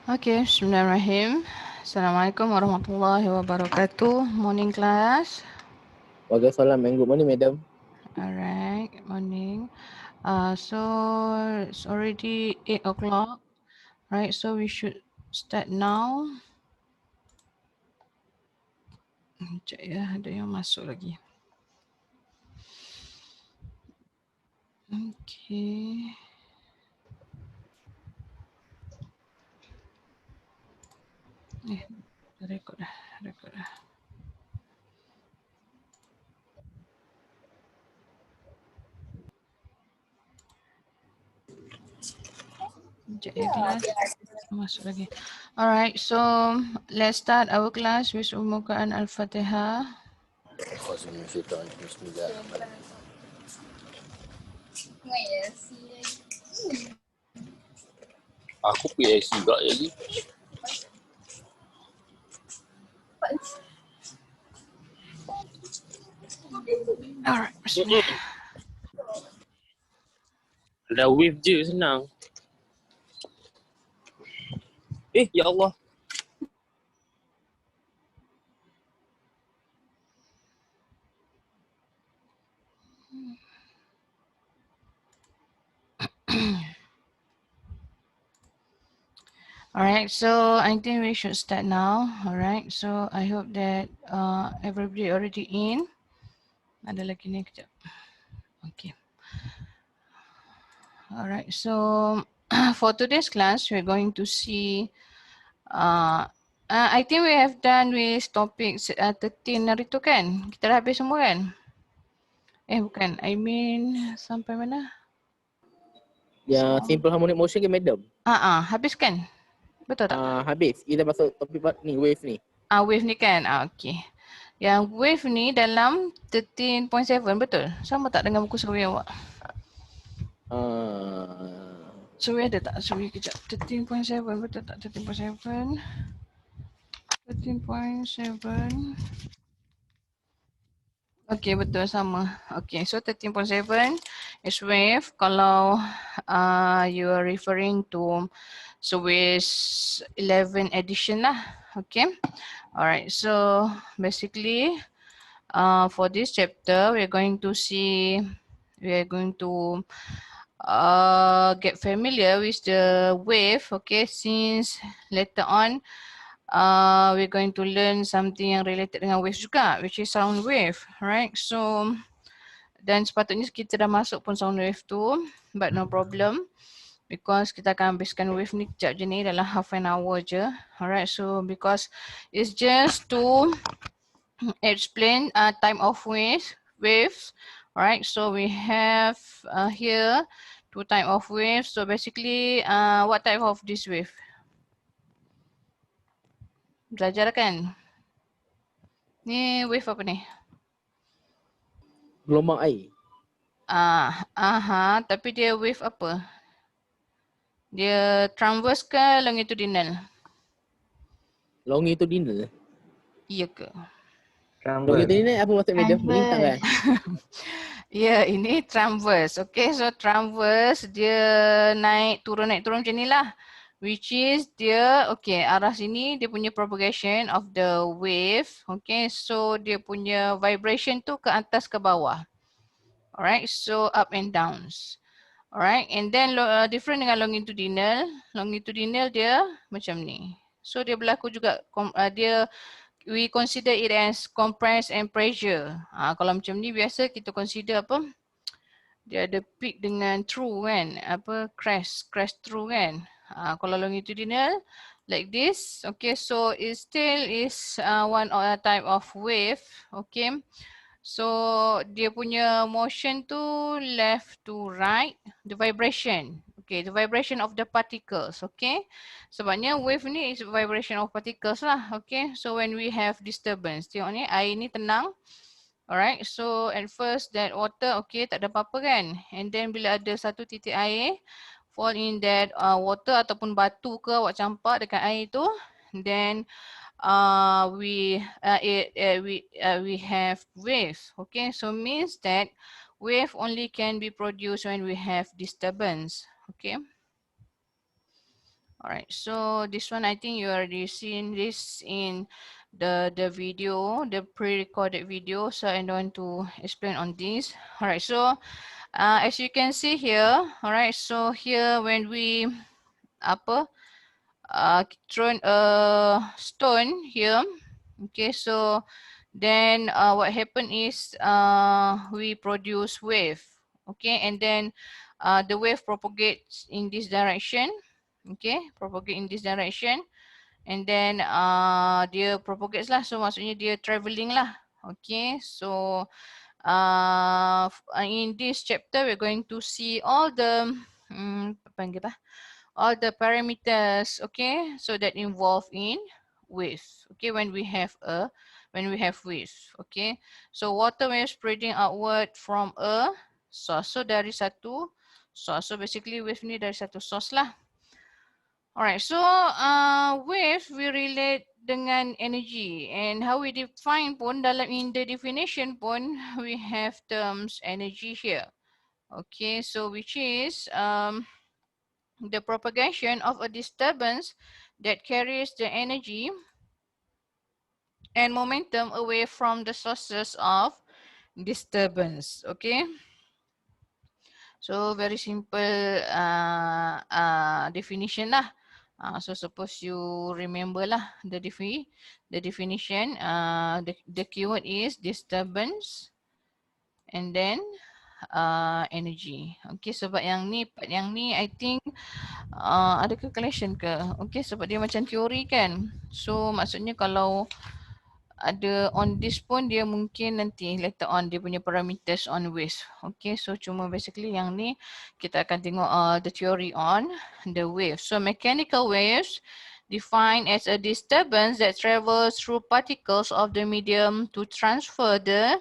Okay, Bismillahirrahmanirrahim. Assalamualaikum warahmatullahi wabarakatuh. Morning class. Waalaikumsalam and good morning, madam. Alright, good morning. So it's already 8 o'clock, right? So we should start now. Sekejap ya, ada yang masuk lagi. Okay. Rekod dah. Sekejap ya kelas. Masuk lagi. Alright, so let's start our class with Umukaan Al-Fatihah. Aku PIC juga lagi. Alright, Bismillah. Ada wave je senang. Ya Allah. Alright, so I think we should start now. Alright, so I hope that everybody already in. Ada lagi ni kejap. Okay. Alright, so for today's class, we're going to see, I think we have done with topics 13 hari tu kan? Kita dah habis semua kan? Bukan, I mean sampai mana? Yang simple harmonic motion ke, madam? Habis kan? Betul tak? Habis. Kita masuk topik ni, wave ni. Wave ni kan? Okay. Yang wave ni dalam 13.7 betul? Sama tak dengan buku survey awak? Survey ada tak? Survey kejap. 13.7 betul tak? 13.7 Okay, betul sama. Okay, so 13.7 is wave. Kalau you are referring to Swiss 11 edition lah. Okay. Alright, so basically for this chapter, we are going to get familiar with the wave, okay, since later on we're going to learn something yang related dengan wave juga, which is sound wave, right? So, dan sepatutnya kita dah masuk pun sound wave tu, but no problem. Because kita akan habiskan wave ni kejap je ni dalam half an hour je. Alright, so because it's just to explain type of waves. Alright, so we have here two type of waves. So basically, what type of this wave? Belajar kan? Ni wave apa ni? Gelombang air. Tapi dia wave apa? Dia transverse ke longitudinal? Longitudinal. Iya ke? Longitudinal apa maksud, madam? Melintang kan? Ya, ini transverse. Okay, so transverse dia naik turun macam ni lah. Which is dia, okay, arah sini dia punya propagation of the wave. Okay, so dia punya vibration tu ke atas ke bawah. Alright, so up and downs. Alright, and then different dengan longitudinal. Longitudinal dia macam ni. So dia berlaku juga, we consider it as compress and pressure. Kalau macam ni biasa kita consider apa? Dia ada peak dengan through kan? Crest through kan? Kalau longitudinal like this, okay, so it still is one type of wave, okay. So dia punya motion tu left to right, the vibration. Okay, the vibration of the particles, okay. Sebabnya wave ni is vibration of particles lah, okay. So when we have disturbance, tengok ni air ni tenang. Alright, so at first that water, okay, tak ada apa-apa kan. And then bila ada satu titik air fall in that water ataupun batu ke awak campak dekat air tu, then we have wave. Okay, so means that wave only can be produced when we have disturbance. Okay. Alright, so this one I think you already seen this in the video, the pre-recorded video, so I don't want to explain on this. Alright, so as you can see here, alright, so here when we thrown a stone here, okay, so then what happened is we produce wave, okay, and then the wave propagates in this direction, okay, propagate in this direction, and then dia propagates lah, so maksudnya dia travelling lah, okay. So in this chapter we're going to see all the apa panggil apa, all the parameters, okay, so that involve in wave, okay, when we have wave, okay. So water wave spreading outward from a source, so dari satu source, so basically wave ni dari satu source lah. Alright, so wave we relate dengan energy, and how we define pun dalam in the definition pun we have terms energy here, okay. So which is the propagation of a disturbance that carries the energy and momentum away from the sources of disturbance, okay. So very simple definition lah. So suppose you remember lah the definition. The keyword is disturbance and then energy. Okay, sebab yang ni part yang ni I think ada ke collection ke? Okay, sebab dia macam teori kan. So maksudnya kalau ada on this pun dia mungkin nanti later on dia punya parameters on wave. Okay, so cuma basically yang ni kita akan tengok the theory on the wave. So mechanical waves defined as a disturbance that travels through particles of the medium to transfer the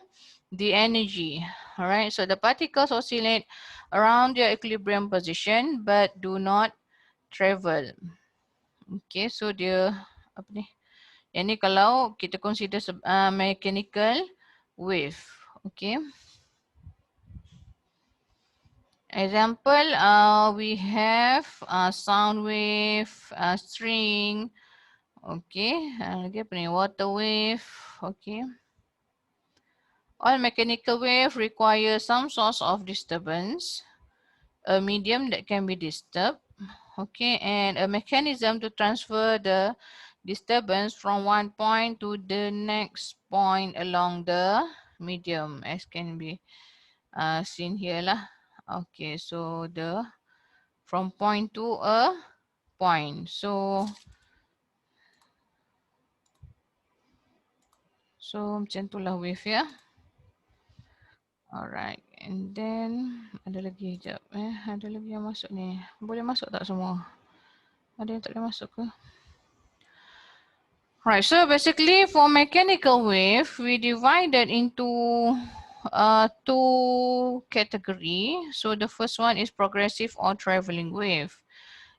energy. Alright, so the particles oscillate around their equilibrium position but do not travel. Okay, so dia apa ni? Yang ni kalau kita consider mechanical wave. Okay. Example, we have sound wave, string. Okay. Lagi apa ni? Water wave. Okay. All mechanical wave require some source of disturbance, a medium that can be disturbed, okay, and a mechanism to transfer the disturbance from one point to the next point along the medium, as can be seen here lah. Okay, so the from point to a point. So macam tu lah wave ya. Alright, and then ada lagi sekejap ada lagi yang masuk ni. Boleh masuk tak semua? Ada yang tak boleh masuk ke? Right, so basically for mechanical wave, we divided into two categories. So the first one is progressive or traveling wave,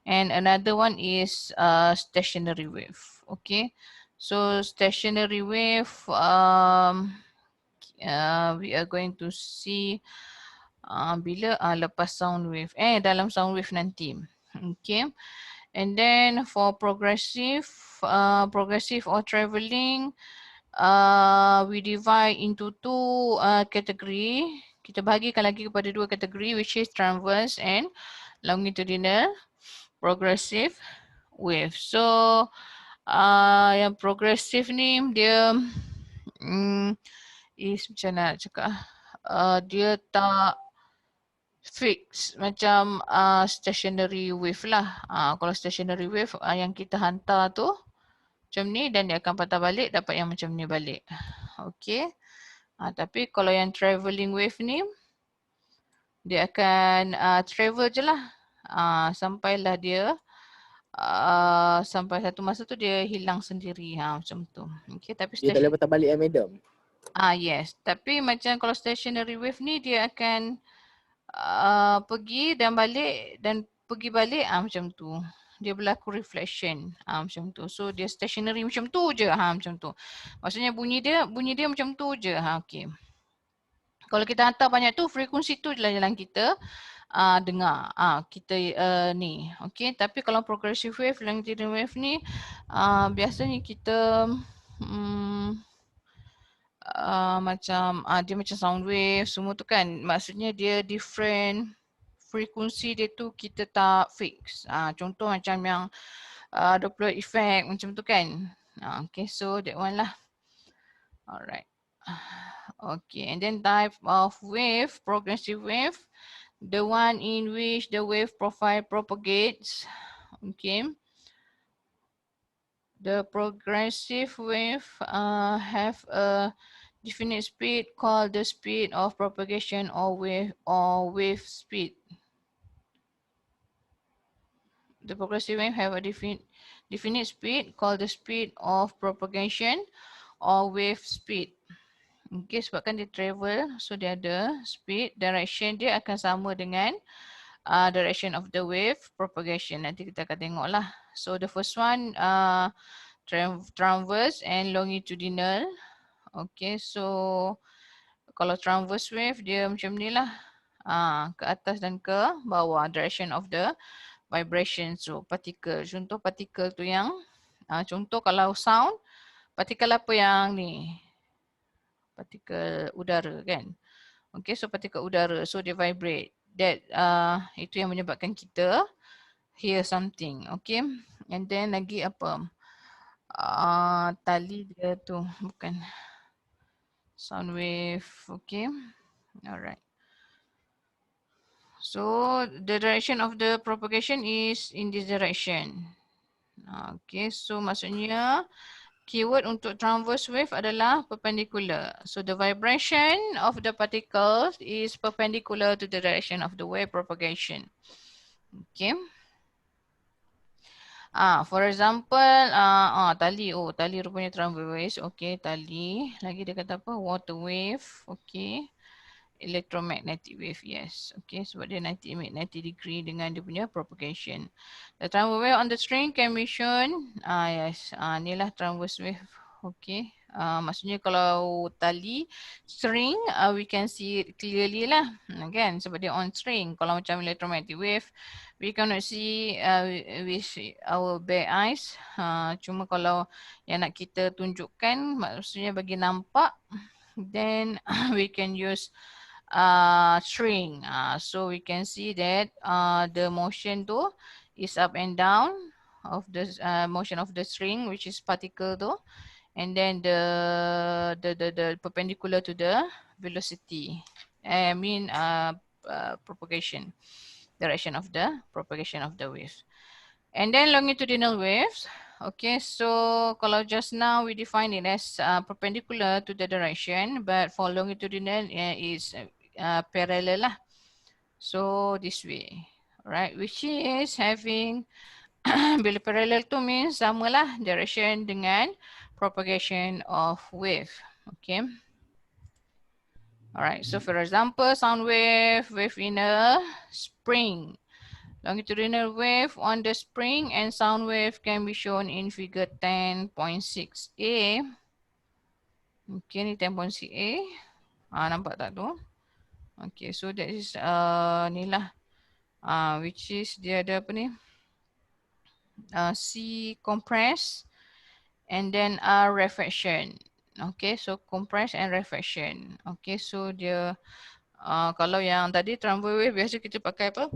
and another one is stationary wave. Okay, so stationary wave, we are going to see bila lepas sound wave, dalam sound wave nanti. Okay. And then for progressive or traveling, we divide into two category. Kita bahagikan lagi kepada dua kategori, which is transverse and longitudinal progressive wave. So yang progressive ni dia is macam nak cakap, dia tak fix macam stationary wave lah. Kalau stationary wave yang kita hantar tu macam ni dan dia akan patah balik, dapat yang macam ni balik. Okay. Tapi kalau yang travelling wave ni dia akan travel je lah sampailah dia sampai satu masa tu dia hilang sendiri macam tu. Okay, tapi dia tak boleh patah balik madam. Yes, tapi macam kalau stationary wave ni dia akan pergi dan balik dan pergi balik macam tu. Dia berlaku reflection macam tu. So dia stationary macam tu je macam tu. Maksudnya bunyi dia macam tu je okay. Kalau kita hantar banyak tu, frekuensi tu je lah jalan kita dengar kita ni. Okay, tapi kalau progressive wave, longitudinal wave ni biasanya kita macam dia macam sound wave semua tu kan, maksudnya dia different frekuensi dia tu kita tak fix. Contoh macam yang Doppler effect macam tu kan. Okay, so that one lah. Alright. Okay, and then type of wave, progressive wave, the one in which the wave profile propagates. Okay. The progressive wave have a definite speed called the speed of propagation or wave speed. The progressive wave have a definite speed called the speed of propagation or wave speed. Okay, sebabkan dia travel, so dia ada speed, direction dia akan sama dengan direction of the wave propagation. Nanti kita akan tengok lah. So the first one transverse and longitudinal. Okay, so kalau transverse wave dia macam ni lah, ke atas dan ke bawah, direction of the vibration. So particle, contoh particle tu yang contoh kalau sound, particle apa yang ni, partikel udara kan. Okay, so partikel udara, so dia vibrate. That itu yang menyebabkan kita hear something. Okay, and then lagi apa? Tali dia tu bukan sound wave. Okay, alright. So the direction of the propagation is in this direction. Okay, so maksudnya keyword untuk transverse wave adalah perpendicular. So the vibration of the particles is perpendicular to the direction of the wave propagation. Okay. For example, tali. Oh, tali rupanya transverse. Okay, tali. Lagi dia kata apa? Water wave. Okay. Electromagnetic wave, yes. Okay, sebab dia 90 degree dengan dia punya propagation. The transverse wave on the string can be shown. Yes, inilah transverse wave. Okay, maksudnya kalau tali string, we can see it clearly lah, kan? Sebab dia on string. Kalau macam electromagnetic wave, we cannot see with our bare eyes. Cuma kalau yang nak kita tunjukkan, maksudnya bagi nampak, then we can use string. So we can see that the motion tu is up and down of the motion of the string, which is particle tu, and then the perpendicular to the velocity. I mean propagation, direction of the propagation of the wave. And then longitudinal waves. Okay, so kalau just now we define it as perpendicular to the direction, but for longitudinal is parallel lah. So this way, right? Which is having bila parallel tu means sama lah direction dengan propagation of wave. Okay. Alright, so for example, sound wave, wave in a spring. Longitudinal wave on the spring and sound wave can be shown in figure 10.6a. Okay, ni 10.6a. Nampak tak tu? Okay, so that is ni lah. Which is dia ada apa ni? C compress and then refraction. Okay, so compress and refraction. Okay, so dia kalau yang tadi transverse wave biasa kita pakai apa?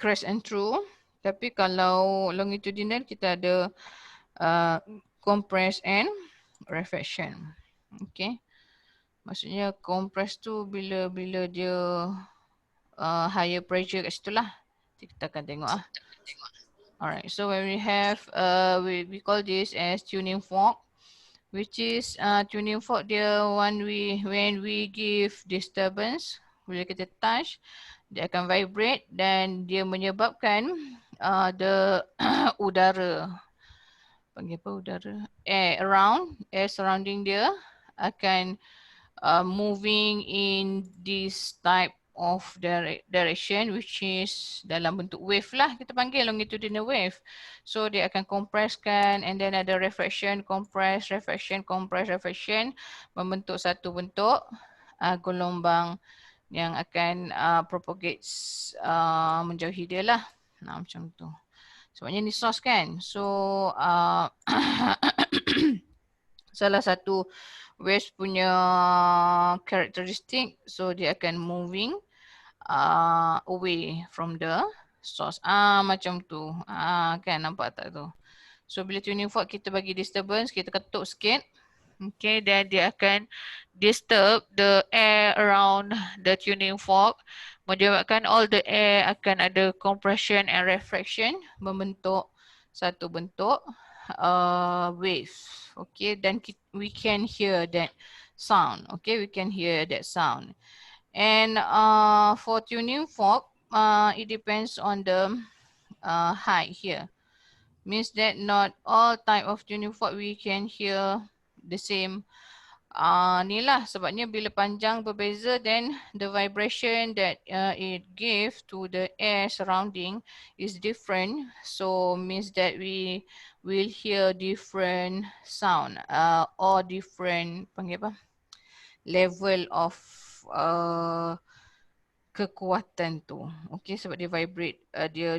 Crest and true. Tapi kalau longitudinal kita ada compress and refraction. Okay. Maksudnya compress tu bila dia higher pressure kat situ lah. Kita akan tengok ah. Alright, so when we have we call this as tuning fork, which is tuning fork dia when we give disturbance, bila kita touch, dia akan vibrate dan dia menyebabkan the udara, panggil apa udara? Air surrounding dia akan moving in this type of direction, which is dalam bentuk wave lah, kita panggil longitudinal wave. So dia akan compresskan and then ada refraction, compress, refraction, compress, refraction, membentuk satu bentuk gelombang yang akan propagate menjauhi dia lah. Nah, macam tu. Sebabnya ni source kan. So salah satu waves punya karakteristik, so dia akan moving away from the source. Macam tu. Kan nampak tak tu? So bila tuning fork kita bagi disturbance, kita ketuk sikit. Okay, then dia akan disturb the air around the tuning fork, menyebabkan all the air akan ada compression and refraction, membentuk satu bentuk wave. Okay, then we can hear that sound. Okay, we can hear that sound. And for tuning fork, it depends on the height here. Means that not all type of tuning fork we can hear the same. Ni lah sebabnya bila panjang berbeza, then the vibration that it give to the air surrounding is different. So means that we will hear different sound or different panggil apa, level of kekuatan tu. Okay, sebab dia vibrate, dia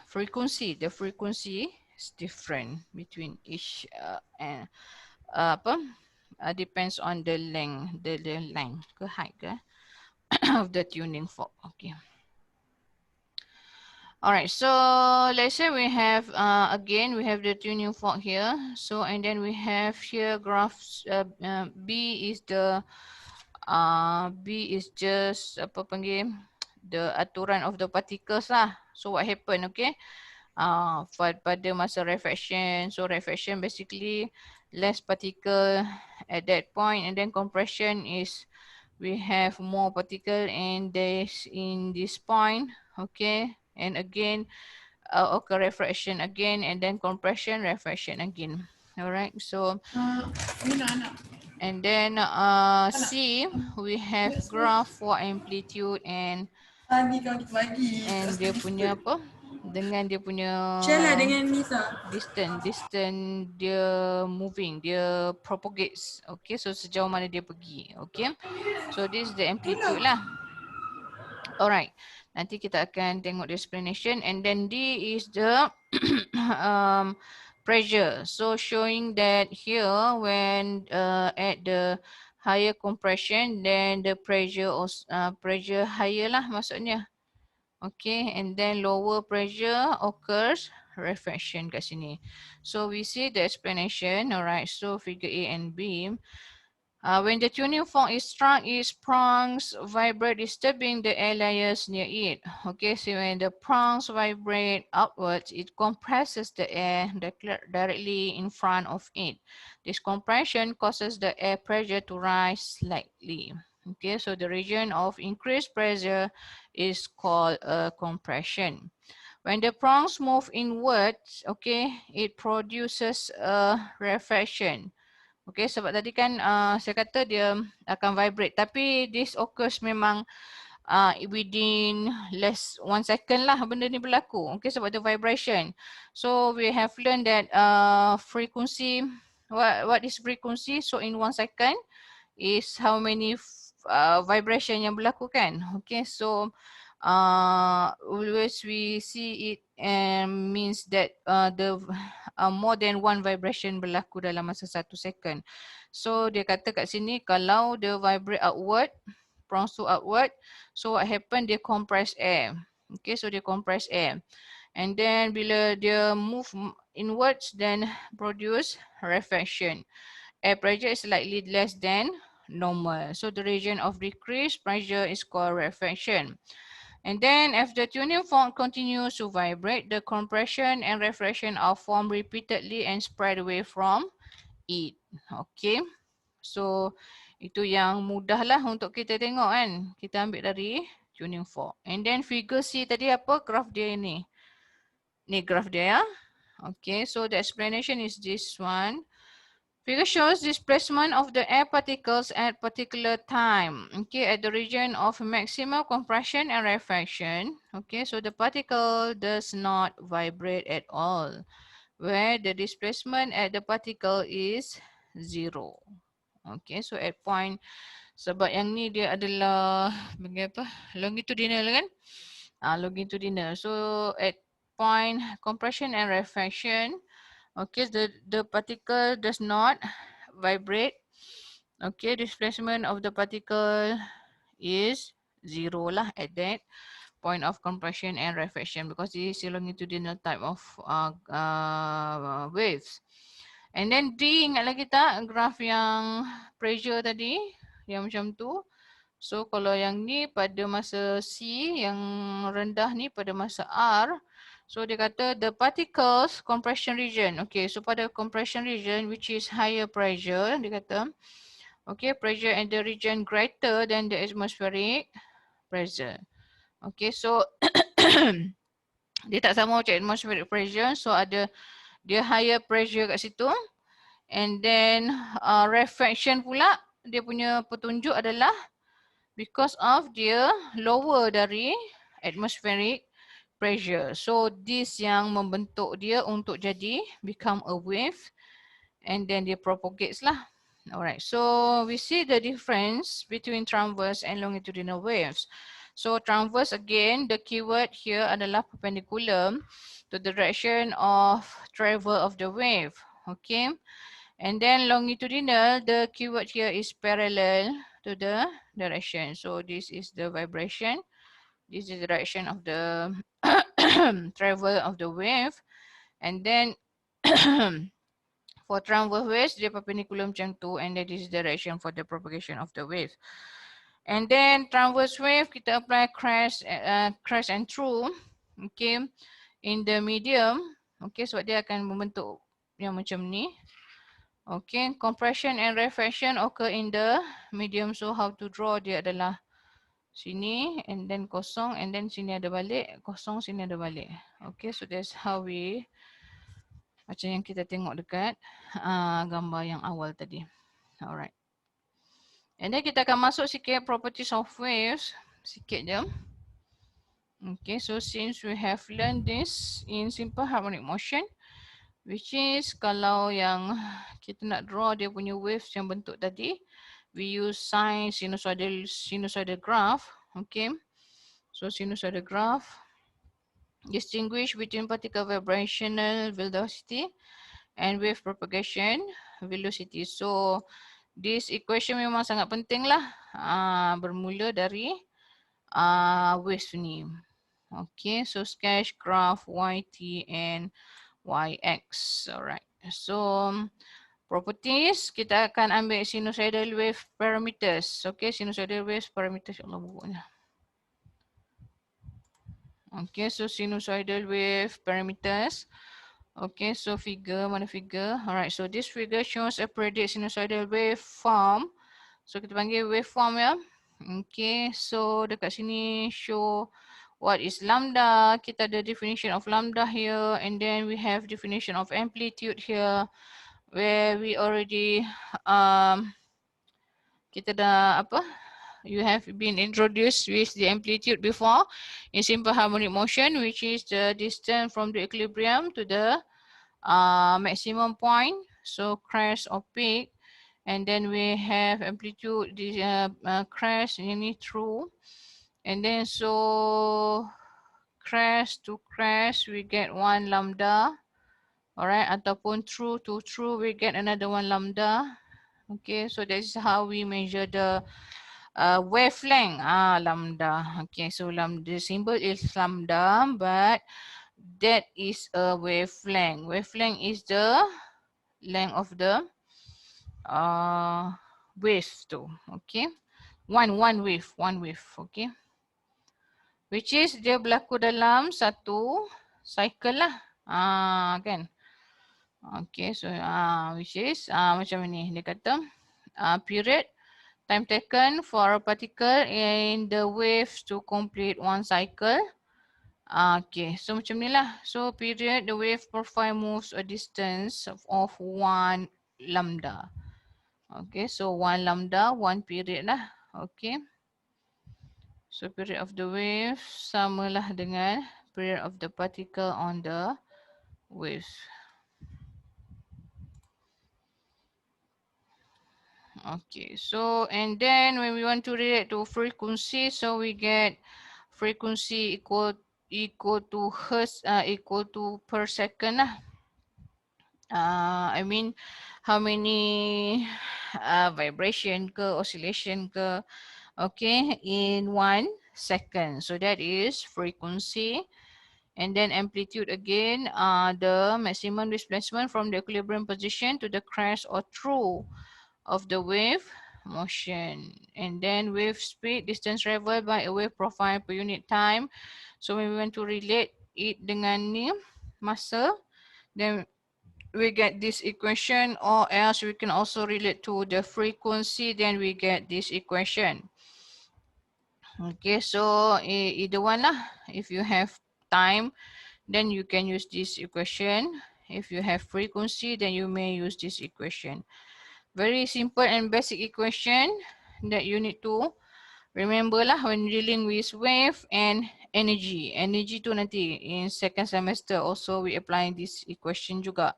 frequency, the frequency is different between each and depends on the length, the length ke height ke of the tuning fork. Okay. Alright, so let's say we have again we have the tuning fork here. So and then we have here graphs. B is the B is just apa panggil, the aturan of the particles lah. So what happened, okay? Pada masa refraction, so refraction basically less particle at that point, and then compression is we have more particle in this point, okay? And again occur refraction again, and then compression, refraction again. Alright, so and then C, we have graph for amplitude and dia punya apa, dengan dia punya distance dia moving, dia propagates. Okay, so sejauh mana dia pergi. Okay, so this is the amplitude lah. Alright, nanti kita akan tengok the explanation. And then D is the pressure. So showing that here when at the higher compression, then the pressure pressure higher lah maksudnya. Okay, and then lower pressure occurs refraction kat sini. So we see the explanation. Alright, so figure A and B. When the tuning fork is struck, its prongs vibrate, disturbing the air layers near it. Okay, so when the prongs vibrate upwards, it compresses the air directly in front of it. This compression causes the air pressure to rise slightly. Okay, so the region of increased pressure is called a compression. When the prongs move inwards, okay, it produces a refraction. Okay, sebab tadi kan saya kata dia akan vibrate, tapi this occurs memang within less 1 second lah benda ni berlaku. Okay, sebab the vibration. So we have learned that frequency, what is frequency? So in 1 second is how many vibration yang berlaku kan. Okay, so always we see it means that the more than one vibration berlaku dalam masa 1 second. So dia kata kat sini kalau dia vibrate outward, prongs to outward, so what happen, dia compress air. Okay, so dia compress air. And then bila dia move inwards, then produce refraction. Air pressure is slightly less than normal. So the region of decreased pressure is called refraction. And then if the tuning fork continues to vibrate, the compression and refraction are formed repeatedly and spread away from it. Okay. So itu yang mudah lah untuk kita tengok kan. Kita ambil dari tuning fork. And then figure C tadi apa? Graph dia ini. Ni graph dia ya. Okay. So the explanation is this one. Figure shows displacement of the air particles at particular time. Okay, at the region of maximum compression and refraction. Okay, so the particle does not vibrate at all, where the displacement at the particle is 0. Okay, so at point Sebab yang ni dia adalah bagi apa? Longitudinal kan? Longitudinal. So at point compression and rarefaction, okay, the particle does not vibrate. Okay, displacement of the particle is zero lah at that point of compression and rarefaction because this is a longitudinal type of waves. And then D, ingat lagi tak graf yang pressure tadi yang macam tu. So kalau yang ni pada masa C, yang rendah ni pada masa R. So dia kata the particles compression region. Okay, so pada compression region which is higher pressure, dia kata okay, pressure in the region greater than the atmospheric pressure. Okay, so dia tak sama macam atmospheric pressure. So ada dia higher pressure kat situ. And then rarefaction pula dia punya petunjuk adalah because of dia lower dari atmospheric pressure. So this yang membentuk dia untuk jadi become a wave and then dia propagates lah. Alright, so we see the difference between transverse and longitudinal waves. So transverse again, the keyword here adalah perpendicular to the direction of travel of the wave. Okay, and then longitudinal, the keyword here is parallel to the direction. So this is the vibration. This is the direction of the travel of the wave. And then for transverse waves, dia perpendicular macam tu, and that is the direction for the propagation of the wave. And then transverse wave, kita apply crest and through, okay, in the medium, okay, sebab dia akan membentuk yang macam ni. Okay, compression and rarefaction occur in the medium. So how to draw dia adalah sini, and then kosong, and then sini ada balik, kosong, sini ada balik. Okay, so that's how we, macam yang kita tengok dekat gambar yang awal tadi. Alright. And then kita akan masuk sikit properties of waves. Sikit je. Okay, so since we have learned this in simple harmonic motion, which is kalau yang kita nak draw dia punya waves yang bentuk tadi, we use sinusoidal graph. Okay, so sinusoidal graph distinguish between particle vibrational velocity and wave propagation velocity. So this equation memang sangat penting lah, bermula dari waves ni. Okay, so sketch graph YT and YX. Alright, so properties, kita akan ambil sinusoidal wave parameters. Okay, sinusoidal wave parameters. Ya Allah, bukunya. Okay, so sinusoidal wave parameters. Okay, so figure, mana figure? Alright, so this figure shows a predict sinusoidal waveform. So kita panggil waveform ya. Okay, so dekat sini show what is lambda. Kita ada definition of lambda here, and then we have definition of amplitude here, where we already kita dah apa? You have been introduced with the amplitude before in simple harmonic motion, which is the distance from the equilibrium to the maximum point. So crest or peak, and then we have amplitude, this crest ini true, and then so crest to crest we get 1 lambda, alright, ataupun true to true we get another 1 lambda. Okay, so this is how we measure the wavelength, lambda. Okay, so the symbol is lambda, but that is a wavelength. Wavelength is the length of the wave tu. Okay, one wave, okay, which is dia berlaku dalam satu cycle lah, kan. Okay, so which is macam ni dia kata period time taken for a particle in the wave to complete one cycle. Okay, so macam ni lah. So period, the wave profile moves a distance of 1 lambda. Okay, so 1 lambda, 1 period lah. Okay. So period of the wave samalah dengan period of the particle on the wave. Okay, so and then when we want to relate to frequency, so we get frequency equal to hertz equal to per second lah. I mean how many vibration ke oscillation ke, okay, in 1 second. So that is frequency. And then amplitude again, the maximum displacement from the equilibrium position to the crest or through of the wave motion. And then wave speed, distance traveled by a wave profile per unit time. So when we want to relate it dengan ni masa, then we get this equation, or else we can also relate to the frequency, then we get this equation. Okay, so either one lah. If you have time, then you can use this equation. If you have frequency, then you may use this equation. Very simple and basic equation that you need to remember lah when dealing with wave and energy. Energy tu nanti in second semester also we applying this equation juga.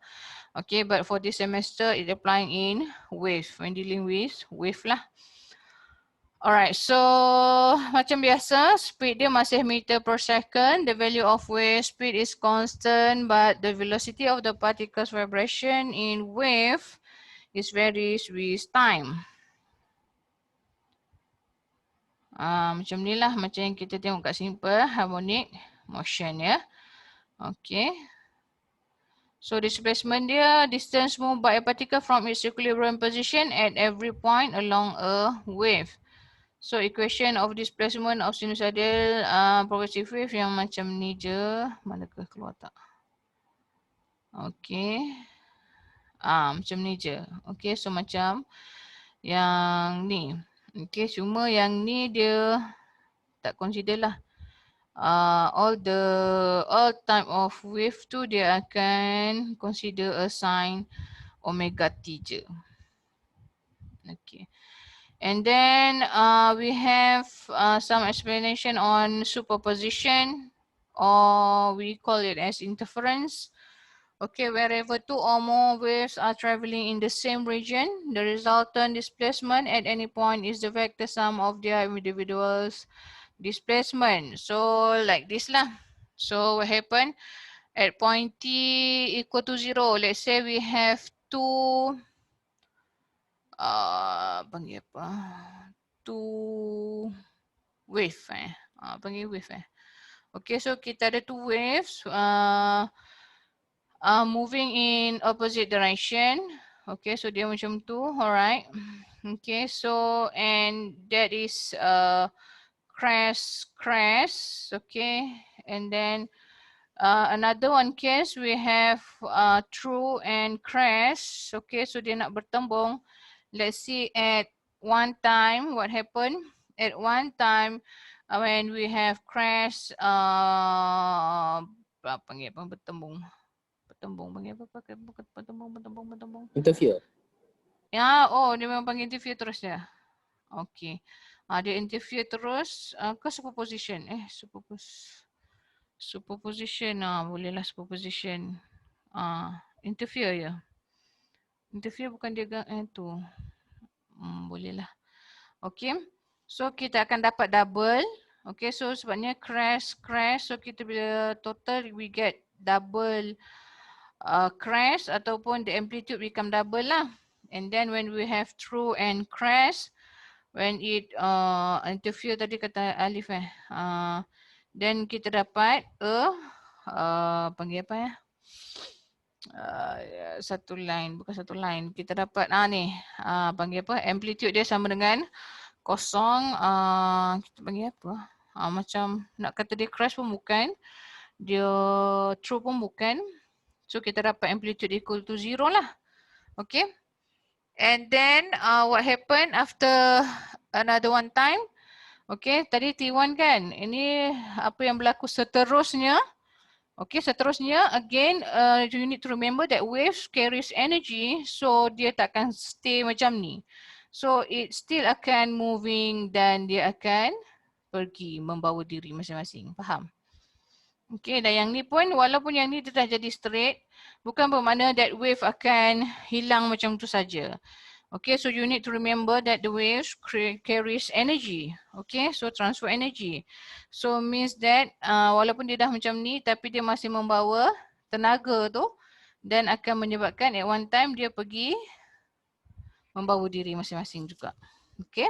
Okay, but for this semester it applying in wave, when dealing with wave lah. Alright, so macam biasa, speed dia masih meter per second. The value of wave speed is constant, but the velocity of the particles vibration in wave is varies with time. Macam ni lah, macam yang kita tengok kat simple harmonic motion ya. Okay. So displacement dia, distance moved by a particle from its equilibrium position at every point along a wave. So equation of displacement of sinusoidal progressive wave yang macam ni je. Manakah keluar tak? Okay. Macam ni je. Okay, so macam yang ni. Okay, cuma yang ni dia tak consider lah. All type of wave tu dia akan consider a sin omega t je. Okay. And then we have some explanation on superposition, or we call it as interference. Okay, wherever two or more waves are traveling in the same region, the resultant displacement at any point is the vector sum of their individuals displacement. So like this lah. So what happened at point t equal to 0? Let's say we have two panggil apa? Two wave panggil wave Okay, so kita ada two waves moving in opposite direction. Okay, so dia macam tu, alright. Okay, so and that is crest, okay, and then another one case we have true and crest. Okay, so dia nak bertembung. Let's see at one time what happened. At one time when we have crest panggil apa bertembung panggil apa bertembung Interfere. ya. Oh, dia memang panggil interfere terus dia. Okay, dia interfere terus ke superposition superposition bolehlah superposition interfere ya. Interfere bukan dia tu. Bolehlah. Okay. So kita akan dapat double. Okay, so sebabnya crash. So kita bila total we get double crash ataupun the amplitude become double lah. And then when we have true and crash, when it interfere tadi kata Alif then kita dapat panggil apa ya? Satu line, bukan satu line. Kita dapat ni panggil apa? Amplitude dia sama dengan kosong. Kita panggil apa? Macam nak kata dia crash pun bukan. Dia true pun bukan. So kita dapat amplitude equal to 0 lah. Okay. And then what happened after another one time? Okay, tadi T1 kan. Ini apa yang berlaku seterusnya. Okay, seterusnya again you need to remember that waves carries energy, so dia takkan stay macam ni. So it still akan moving dan dia akan pergi membawa diri masing-masing. Faham? Okay, dan yang ni pun walaupun yang ni dia dah jadi straight, bukan bermakna that wave akan hilang macam tu saja. Okay, so you need to remember that the waves carries energy. Okay, so transfer energy. So means that walaupun dia dah macam ni tapi dia masih membawa tenaga tu dan akan menyebabkan at one time dia pergi membawa diri masing-masing juga. Okay.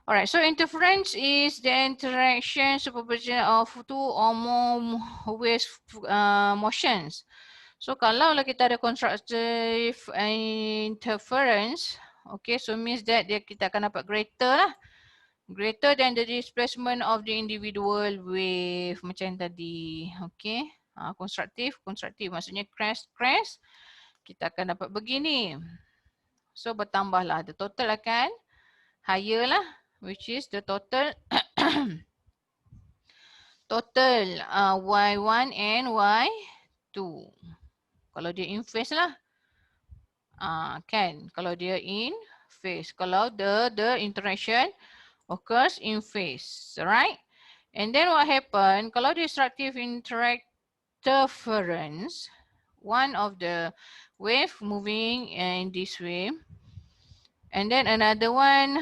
Alright, so interference is the interaction superposition of two or more wave motions. So kalau lah kita ada constructive interference, okay, so means that kita akan dapat greater lah. Greater than the displacement of the individual wave macam tadi. Okay, constructive maksudnya crash, kita akan dapat begini. So bertambahlah, the total akan higher lah, which is the total total Y1 and Y2. Kalau dia in phase lah. Kan, kalau dia in phase. Kalau the interaction occurs in phase, right? And then what happen, kalau destructive interference, one of the wave moving in this way, and then another one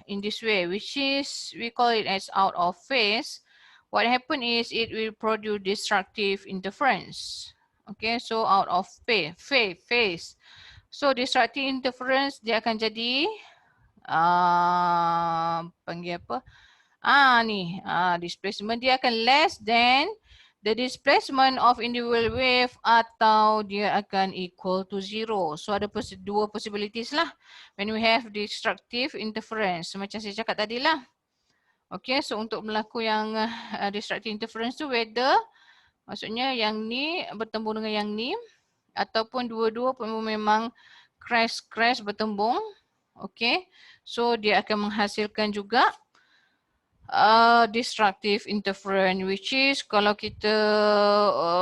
in this way, which is, we call it as out of phase. What happen is it will produce destructive interference. Okay, so out of phase. So destructive interference dia akan jadi panggil apa? Displacement dia akan less than the displacement of individual wave atau dia akan equal to 0. So ada dua possibilities lah when we have destructive interference. Macam saya cakap tadi lah. Okay, so untuk berlaku yang destructive interference tu whether maksudnya yang ni bertembung dengan yang ni ataupun dua-dua pun memang crash bertembung. Okay, so dia akan menghasilkan juga destructive interference, which is kalau kita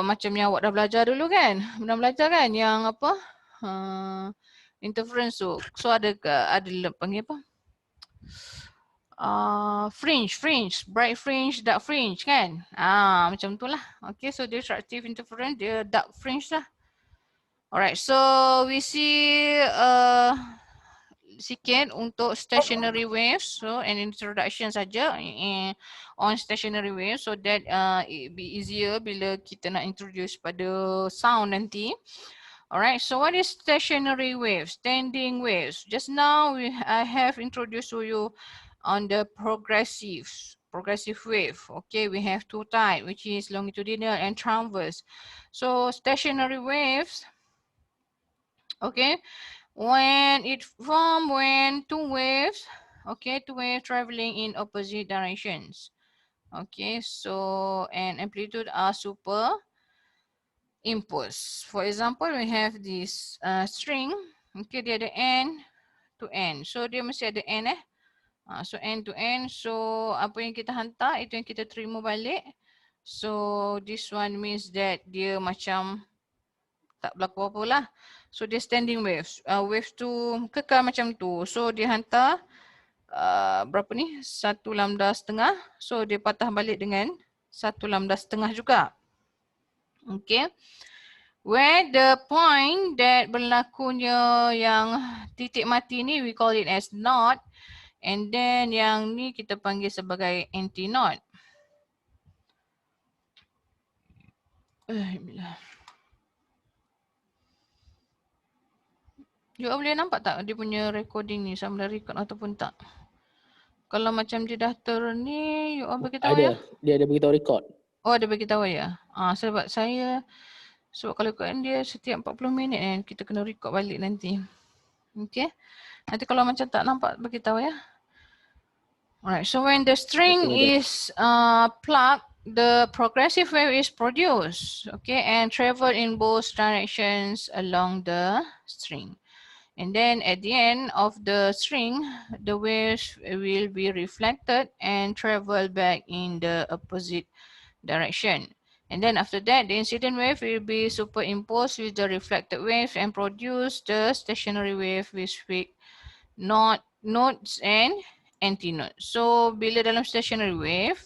macam yang awak dah belajar dulu kan, dah belajar kan yang apa interference tu. So ada panggil apa, fringe, bright fringe, dark fringe kan, macam tu lah. Okay, so destructive interference dia dark fringe lah. Alright, so we see sikit untuk stationary waves, so an introduction saja on stationary waves, so that it be easier bila kita nak introduce pada sound nanti. Alright, so what is stationary waves? Standing waves. Just now I have introduced to you on the progressive wave. Okay, we have two types, which is longitudinal and transverse. So stationary waves, okay, when two waves traveling in opposite directions. Okay, so and amplitude are super impulse. For example, we have this string. Okay, dia ada end to end. So dia mesti ada end so end to end. So apa yang kita hantar itu yang kita terima balik. So this one means that dia macam tak berlaku apa lah. So dia standing waves. Waves tu kekal macam tu. So dia hantar berapa ni? 1 lambda setengah. So dia patah balik dengan 1 lambda setengah juga. Okay. Where the point that berlakunya yang titik mati ni we call it as knot. And then yang ni kita panggil sebagai anti-knot. You boleh nampak tak dia punya recording ni sama ada record ataupun tak? Kalau macam dia dah ni, you beritahu ya? Dia ada beritahu record. Oh, dia beritahu ya? Sebab kalau ikutkan dia setiap 40 minit kita kena record balik nanti. Okay. Nanti kalau macam tak nampak beritahu ya. Alright, so when the string is plugged, the progressive wave is produced, okay, and travel in both directions along the string. And then at the end of the string, the waves will be reflected and travel back in the opposite direction. And then after that, the incident wave will be superimposed with the reflected wave and produce the stationary wave with nodes and antinodes. So bila dalam stationary wave,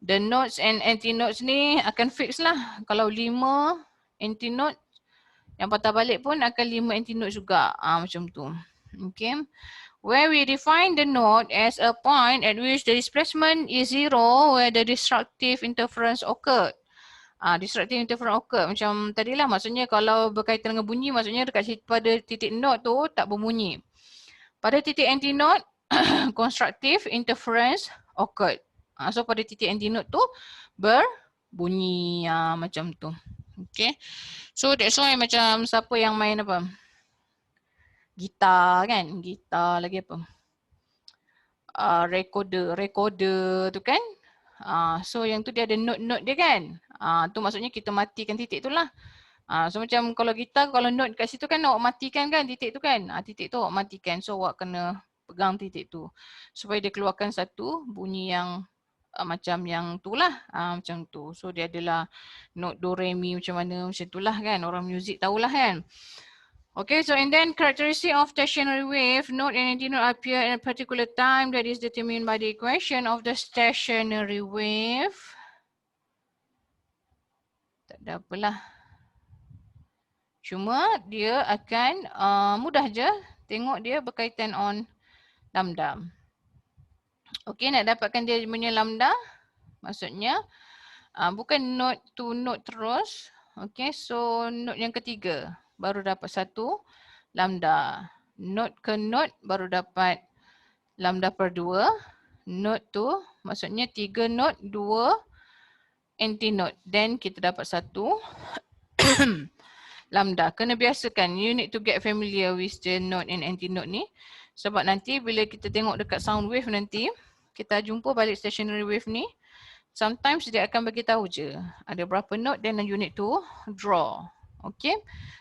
the nodes and antinodes ni akan fix lah. Kalau 5 antinode, Yang patah balik pun akan 5 antinote juga. Macam tu. Okay. Where we define the node as a point at which the displacement is zero where the disruptive interference occurred. Disruptive interference occur macam tadilah, maksudnya kalau berkaitan dengan bunyi maksudnya dekat pada titik node tu tak berbunyi. Pada titik antinode constructive interference occurred. So pada titik antinode tu berbunyi macam tu. Okay. So that's why macam siapa yang main apa? Gitar kan? Gitar lagi apa? Recorder tu kan. So yang tu dia ada note-note dia kan. Tu maksudnya kita matikan titik tu lah. So macam kalau gitar, kalau note kat situ kan awak matikan kan titik tu kan. Titik tu awak matikan. So awak kena pegang titik tu. Supaya dia keluarkan satu bunyi yang macam yang tu lah. Macam tu. So dia adalah note do re mi macam mana macam tu lah kan. Orang muzik tahulah kan. Okay, so and then characteristic of stationary wave, node and antinode appear at a particular time that is determined by the equation of the stationary wave. Tak ada apalah. Cuma dia akan mudah je tengok dia berkaitan on lambda. Okay, nak dapatkan dia punya lambda, maksudnya bukan node to node terus. Okay, so node yang ketiga baru dapat satu lambda. Node ke node baru dapat lambda per 2. Node tu maksudnya 3 node, 2 antinode. Then kita dapat satu lambda. Kena biasakan. You need to get familiar with the node and antinode ni. Sebab nanti bila kita tengok dekat sound wave nanti, kita jumpa balik stationary wave ni, sometimes dia akan bagi tahu je ada berapa node, then you need to draw. Okay.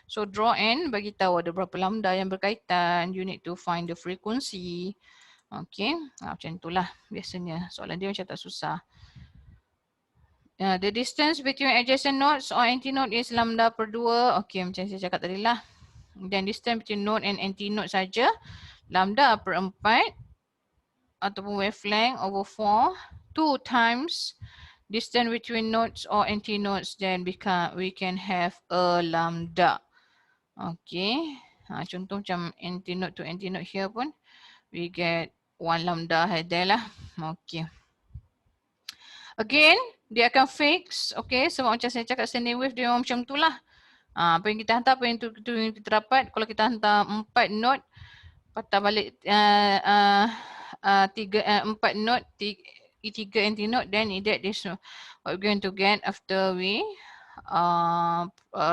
So draw and bagi tahu ada berapa lambda yang berkaitan. You need to find the frequency. Okay. Macam itulah biasanya. Soalan dia macam tak susah. The distance between adjacent nodes or antinode is lambda per 2. Okay, macam saya cakap tadi lah. Dan distance between node and antinode saja lambda per 4 ataupun wavelength over 4. 2 times distance between nodes or antinodes, then we can have a lambda. Okay. Contoh macam antinode to antinode here pun we get 1 lambda there lah. Okay. Again, dia akan fix. Okay, sebab macam saya cakap standing wave dia macam tu lah. Apa yang kita hantar, apa yang kita dapat. Kalau kita hantar 4 node, patah balik 4 node, 3 antinode, then that is what we're going to get after we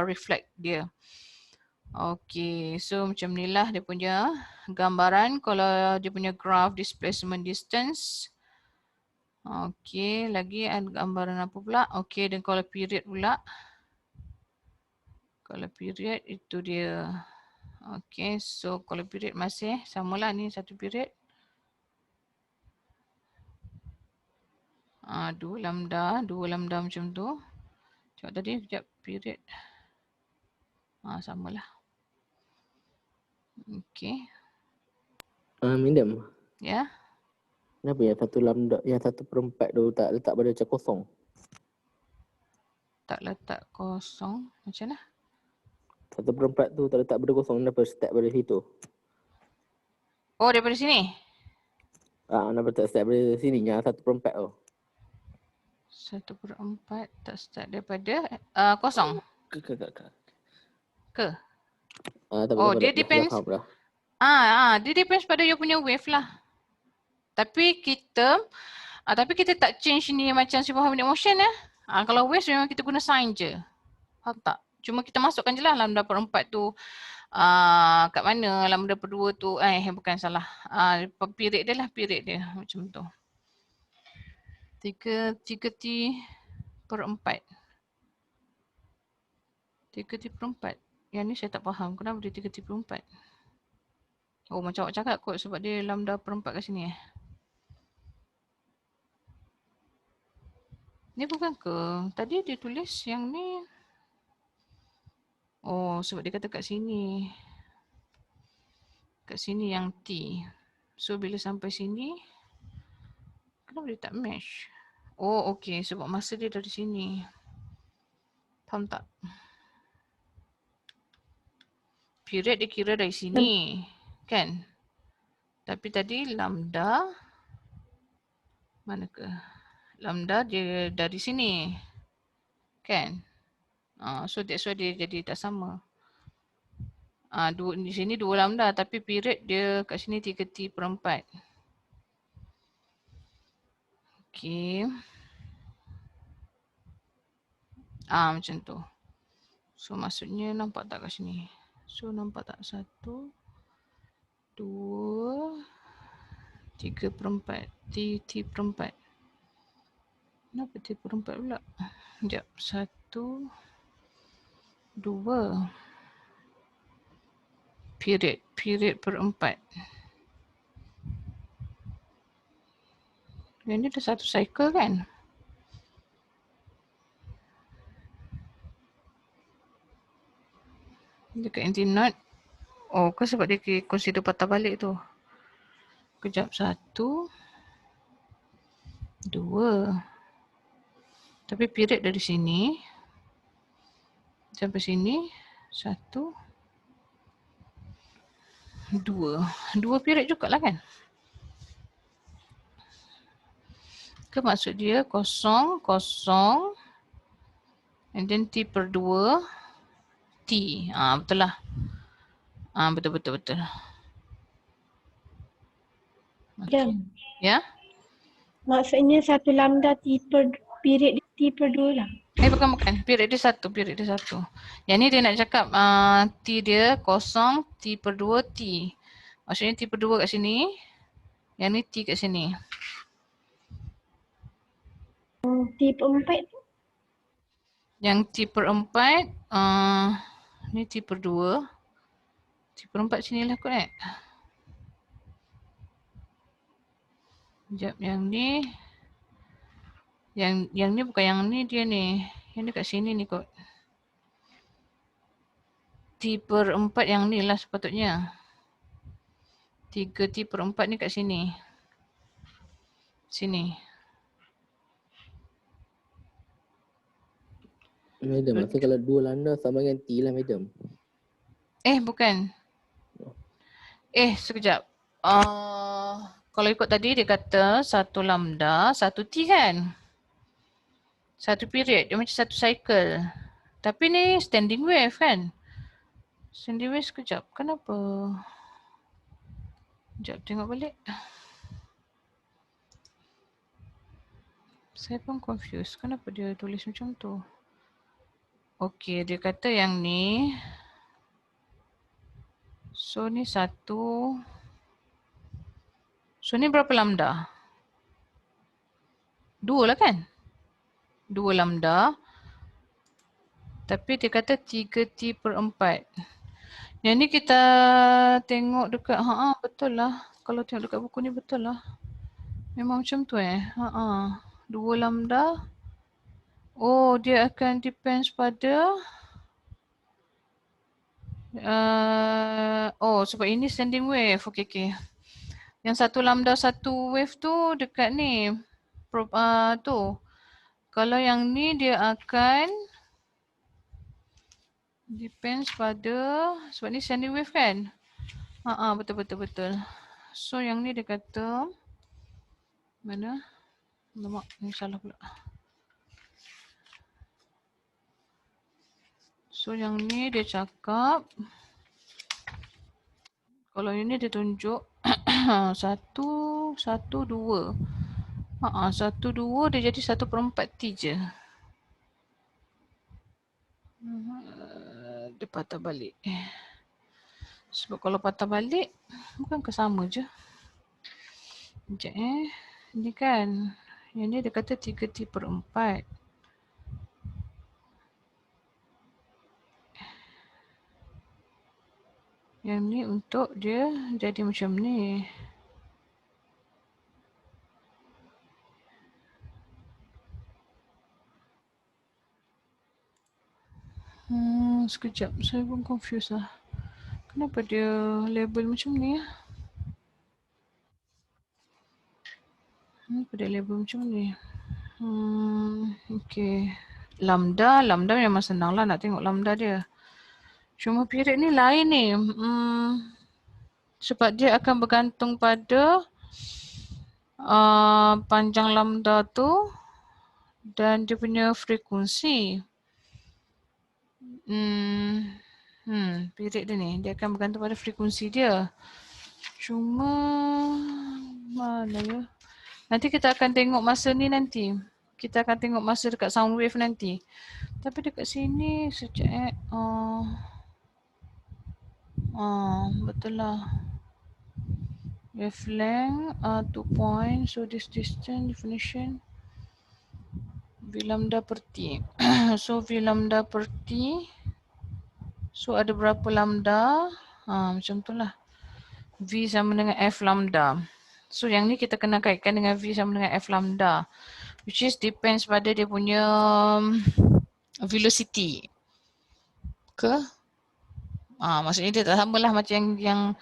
reflect dia. Okay, so macam ni lah dia punya gambaran kalau dia punya graph displacement distance. Okay, lagi ada gambaran apa pula? Okay, dan kalau period pula. Kalau period itu dia. Okay, so kalau period masih samalah ni satu period. 2 lambda macam tu. Tengok tadi sekejap period. Samalah. Okay. Madam. Ya. Yeah. Kenapa yang satu lambda, yang 1/4 tu tak letak pada macam kosong? Tak letak kosong. Macam mana? 1/4 tu tak letak pada kosong, kenapa start pada situ? Oh, daripada sini? Kenapa tak start pada sini, yang 1/4 tu? 1/4 tak start daripada kosong? Ke? Oh, dia depends. Dia depends pada you punya wave lah. Tapi kita tak change ni macam simple harmonic motion ya. Kalau wave memang kita guna sign je. Faham tak? Cuma kita masukkan je lah lambda per 4 tu kat mana, lambda per 2 tu bukan salah. Period dia lah, period dia macam tu. 3T per 4. 3T per 4. Yang ni saya tak faham. Kenapa dia 3T per 4? Oh, macam awak cakap kot sebab dia lambda per 4 kat sini Ni bukan ke? Tadi dia tulis yang ni. Oh, sebab dia kata kat sini. Kat sini yang T. So, bila sampai sini, kenapa dia tak match? Oh, okay. Sebab masa dia dari sini. Faham tak? period dia kira dari sini. Kan? Tapi tadi lambda, mana ke? Lambda dia dari sini. Kan? So that's why dia jadi tak sama. Di sini 2 lambda tapi period dia kat sini 3T/4. Okey. Macam tu. So maksudnya nampak tak kat sini? So nampak tak? 1, 2, 3/4. T/4. Kenapa T/4 pula? Sekejap. 1, 2. Period per 4. Yang ni dah satu cycle kan? Dekat anti knot. Oh, ke sebab dia consider patah balik tu. Kejap. 1, 2. Tapi period dari sini sampai sini 1, 2. 2 period jugalah kan? Ke maksud dia 0, 0 and then T/2 T. Betul lah. Betul. Okay. Ya? Maksudnya 1 lambda period T/2 lah. Bukan. Period dia 1. Yang ni dia nak cakap T dia 0, T/2 T. Maksudnya T/2 kat sini. Yang ni T kat sini. T/4 tu? Yang T/4 ni T/2. T/4 sini lah kot Sekejap, yang ni. Yang ni bukan yang ni dia ni. Yang ni kat sini ni kot. T/4 yang ni lah sepatutnya. 3T/4 ni kat sini. Sini. Madam, maksud kalau 2 lambda sama dengan T lah madam. Bukan. Sekejap. Kalau ikut tadi dia kata 1 lambda, 1 T kan? 1 period. Dia macam 1 cycle. Tapi ni standing wave kan? Standing wave sekejap. Kenapa? Sekejap tengok balik. Saya pun confused. Kenapa dia tulis macam tu? Okey, dia kata yang ni. So ni 1. So ni berapa lambda? 2 lah kan? 2 lambda. Tapi dia kata 3T/4. Yang ni kita tengok dekat, betul lah. Kalau tengok dekat buku ni betul lah. Memang macam tu 2 lambda. Oh, dia akan depends pada sebab ini standing wave. Okay. Yang 1 lambda 1 wave tu dekat ni. Tu. Kalau yang ni dia akan depends pada, sebab ni standing wave kan? Betul. So yang ni dia kata, mana? Lemak, ni salah pula. So yang ni dia cakap, kalau yang ni dia tunjuk 1, 2. 1, 2 dia jadi 1/4 T je. Dia patah balik. Sebab kalau patah balik, bukan sama je. Sekejap Ni kan, yang ni dia kata 3T/4. Yang ni untuk dia jadi macam ni. Sekejap, saya pun confused lah. Kenapa dia label macam ni Kenapa dia label macam ni? Okay. Lambda memang senang lah nak tengok lambda dia. Cuma period ni lain ni. Sebab dia akan bergantung pada panjang lambda tu dan dia punya frekuensi. Period dia ni, dia akan bergantung pada frekuensi dia. Cuma mana ya? Nanti kita akan tengok masa ni nanti. Kita akan tengok masa dekat sound wave nanti. Tapi dekat sini sekejap betul lah. Wavelength 2 point. So this distance definition V lambda per T. So V lambda per T. So ada berapa lambda? Macam tu lah. V sama dengan F lambda. So yang ni kita kena kaitkan dengan V sama dengan F lambda. Which is depends pada dia punya velocity. Maksudnya dia tak sama lah macam yang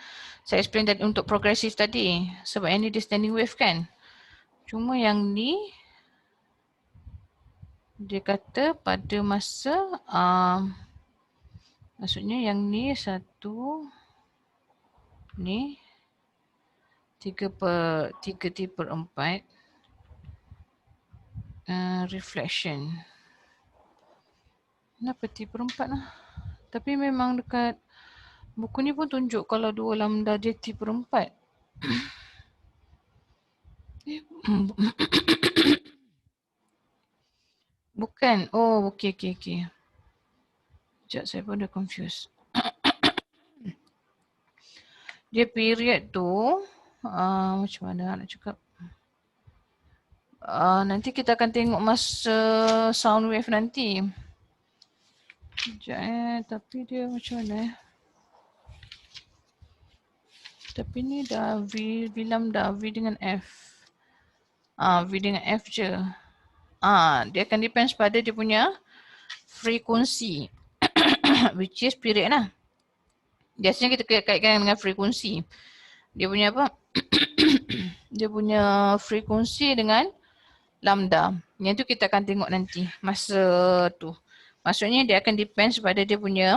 saya explain tadi untuk progressive tadi. Sebab yang ni dia standing wave kan. Cuma yang ni dia kata pada masa maksudnya yang ni 1 ni 3/4 reflection. Kenapa T/4 lah? Tapi memang dekat buku ni pun tunjuk kalau 2 lambda dia T/4. Bukan. Oh, okey. Sekejap, saya pun dah confused. Dia period tu, macam mana nak cakap? Nanti kita akan tengok masa sound wave nanti. Sekejap tapi dia macam mana Tapi ni dah V lambda, V dengan F. V dengan F je. Dia akan depends pada dia punya frekuensi. Which is period lah. Biasanya kita kaitkan dengan frekuensi. Dia punya apa? Dia punya frekuensi dengan lambda. Yang tu kita akan tengok nanti masa tu. Maksudnya dia akan depends pada dia punya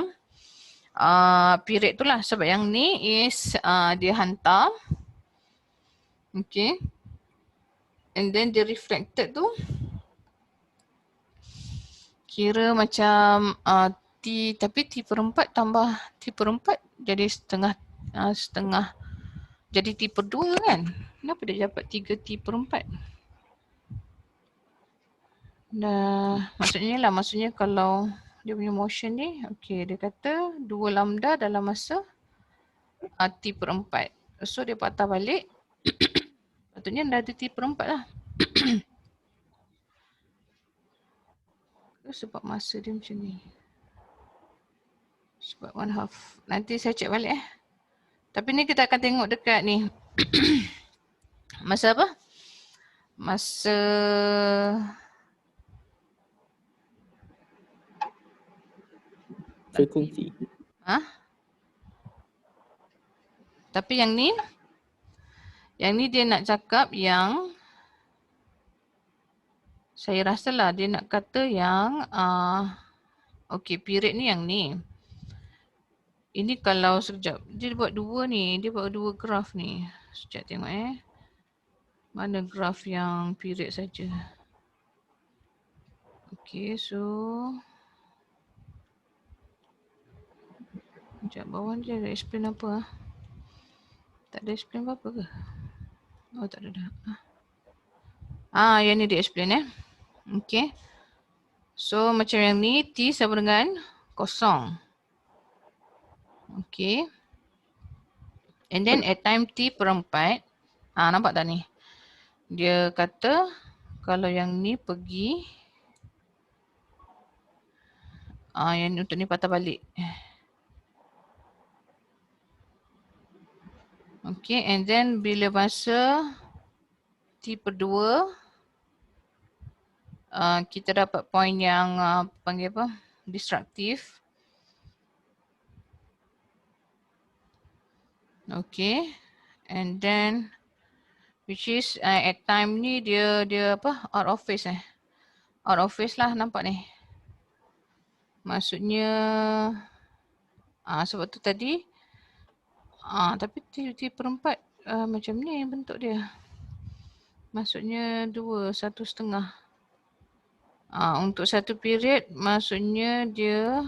period tu lah. Sebab yang ni is dia hantar. Okay. And then dia reflected tu kira macam T, tapi T/4 tambah T/4 jadi setengah jadi T/2 kan. Kenapa dia dapat 3 T/4? Maksudnya kalau dia punya motion ni, okay, dia kata 2 lambda dalam masa T/4. So dia patah balik. Patutnya dah ada T/4 lah. Sebab masa dia macam ni. Sebab 1/2. Nanti saya cek balik Tapi ni kita akan tengok dekat ni. Masa apa? Masa frekuensi. Tapi yang ni dia nak cakap yang saya rasalah dia nak kata yang okay, period ni yang ni. Ini kalau sekejap dia buat 2 ni, dia buat 2 graf ni. Sekejap tengok mana graf yang period saja. Okay, so sekejap bawah ni dia ada explain apa Tak ada explain apa-apa ke? Oh, tak ada dah. Yang ni dia explain Okay. So macam yang ni T sama dengan 0. Okay. And then at time T/4, nampak tak ni? Dia kata kalau yang ni pergi, yang untuk ni patah balik. Okay, and then bila masa T/2, kita dapat point yang panggil apa? Destruktif. Okay, and then which is at time ni dia apa? Out of phase Out of phase lah, nampak ni. Maksudnya Sebab tu tadi tapi T per 4 macam ni bentuk dia. Maksudnya 2, 1,5. Untuk satu period maksudnya dia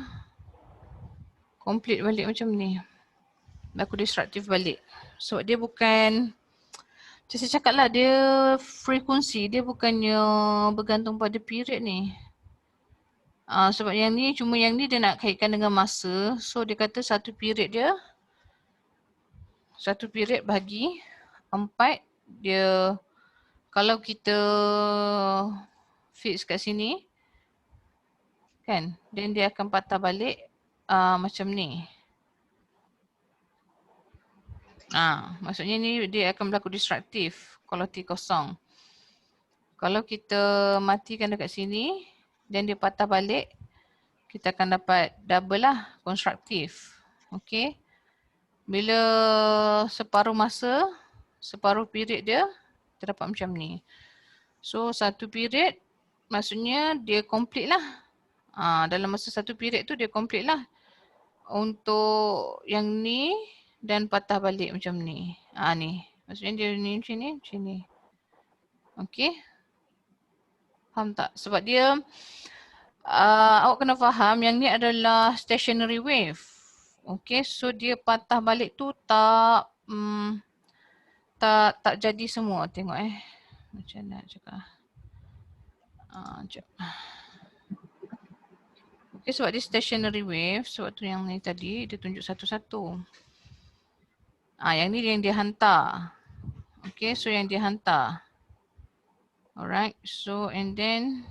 complete balik macam ni. Berlaku disruptive balik. Sebab dia bukan, macam saya cakap lah, dia frekuensi, dia bukannya bergantung pada period ni. Sebab yang ni, cuma yang ni dia nak kaitkan dengan masa. So dia kata satu period bagi 4, dia kalau kita fix kat sini kan, then dia akan patah balik macam ni. Maksudnya ni dia akan berlaku disruptif kalau T kosong. Kalau kita matikan dekat sini dan dia patah balik, kita akan dapat double lah, konstruktif. Okay. Bila separuh masa, separuh period dia, kita dapat macam ni. So satu period maksudnya dia complete lah. Dalam masa satu period tu dia complete lah. Untuk yang ni dan patah balik macam ni. Ni. Maksudnya dia ni macam ni, macam ni. Okay. Faham tak? Sebab dia, awak kena faham yang ni adalah stationary wave. Okay, so dia patah balik tu tak jadi semua. Tengok macam mana nak cakap. Sekejap. Okay, sebab dia stationary wave, sebab tu yang ni tadi dia tunjuk satu-satu. Yang ni yang dia hantar. Okay, so yang dia hantar. Alright, so and then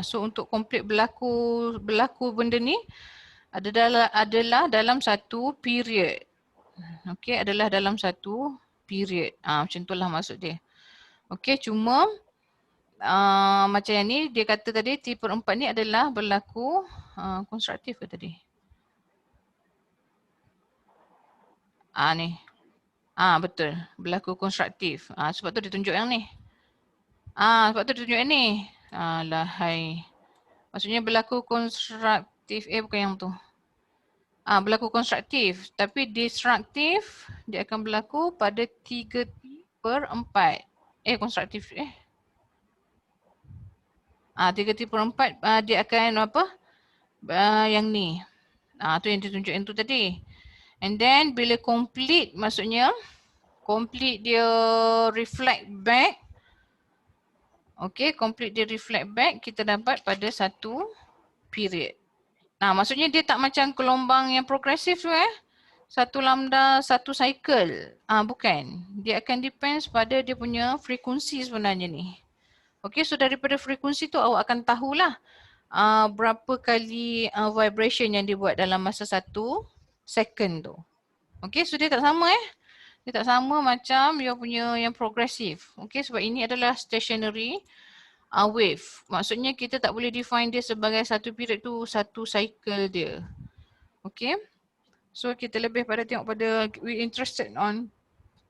so untuk complete berlaku benda ni adalah dalam satu period. Okay, adalah dalam satu period. Macam itulah maksud dia. Okay, cuma macam yang ni dia kata tadi T per 4 ni adalah berlaku konstruktif ke tadi? Ni. Betul. Berlaku konstruktif. Sebab tu dia tunjuk yang ni. Sebab tu dia tunjuk yang ni. Lahai. Maksudnya berlaku konstruktif. Bukan yang tu. Berlaku konstruktif. Tapi destruktif dia akan berlaku pada 3 per 4. Konstruktif. 3 per 4 dia akan apa? Yang ni. Tu yang ditunjuk yang tu tadi. And then bila complete maksudnya complete dia reflect back. Okay, complete dia reflect back kita dapat pada satu period. Maksudnya dia tak macam gelombang yang progresif tu satu lambda, satu cycle. Bukan. Dia akan depends pada dia punya frekuensi sebenarnya ni. Okay, so daripada frekuensi tu awak akan tahulah berapa kali vibration yang dia buat dalam masa 1 second tu. Okay, so dia tak sama Dia tak sama macam you punya yang progresif. Okay, sebab ini adalah stationary wave. Maksudnya kita tak boleh define dia sebagai satu period tu satu cycle dia. Okay, so kita lebih pada tengok pada we interested on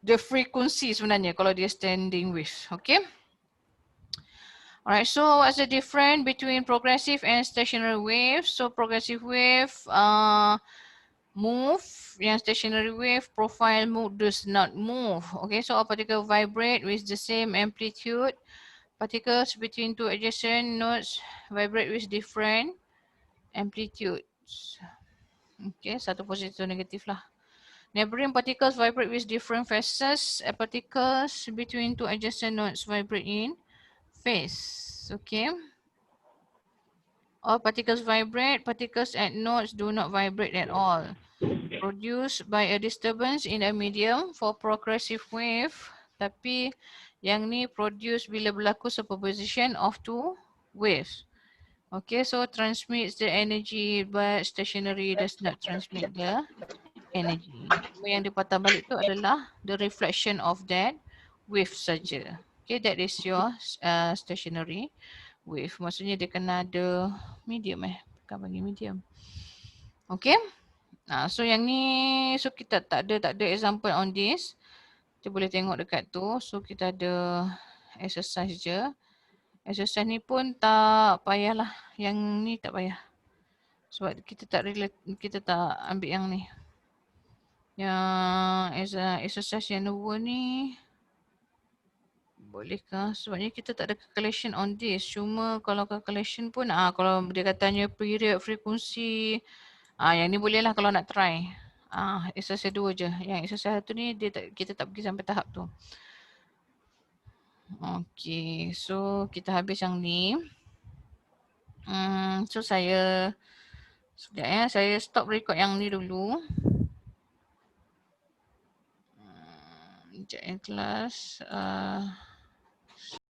the frequency sebenarnya kalau dia standing wave. Okay. Alright, so what's the difference between progressive and stationary wave? So progressive wave move, yang stationary wave profile mode does not move. Okay, so a particle vibrate with the same amplitude. Particles between two adjacent nodes vibrate with different amplitudes. Okay, satu positif atau negatif lah. Neighboring particles vibrate with different phases. Particles between two adjacent nodes vibrate in phase. Okay. All particles vibrate. Particles at nodes do not vibrate at all. Produced by a disturbance in a medium for progressive wave. Tapi yang ni produce bila berlaku superposition of two waves. Okay, so transmits the energy but stationary does not transmit the energy. Yang dipatah balik tu adalah the reflection of that wave saja. Okay, that is your stationary wave. Maksudnya dia kena ada medium bukan bagi medium. Okay. So yang ni, so kita tak ada example on this. Kita boleh tengok dekat tu. So kita ada exercise je. Exercise ni pun tak payahlah Yang ni tak payah. Sebab kita tak ambil yang ni. Yang exercise yang dua ni. Bolehkah? Sebabnya kita tak ada calculation on this. Cuma kalau calculation pun, kalau dia katanya period, frekuensi, yang ni boleh lah kalau nak try. Exercise dua je. Yang exercise satu ni kita tak pergi sampai tahap tu. Okay, so kita habis yang ni. So saya sekejap ya, saya stop record yang ni dulu. Sekejap ya kelas.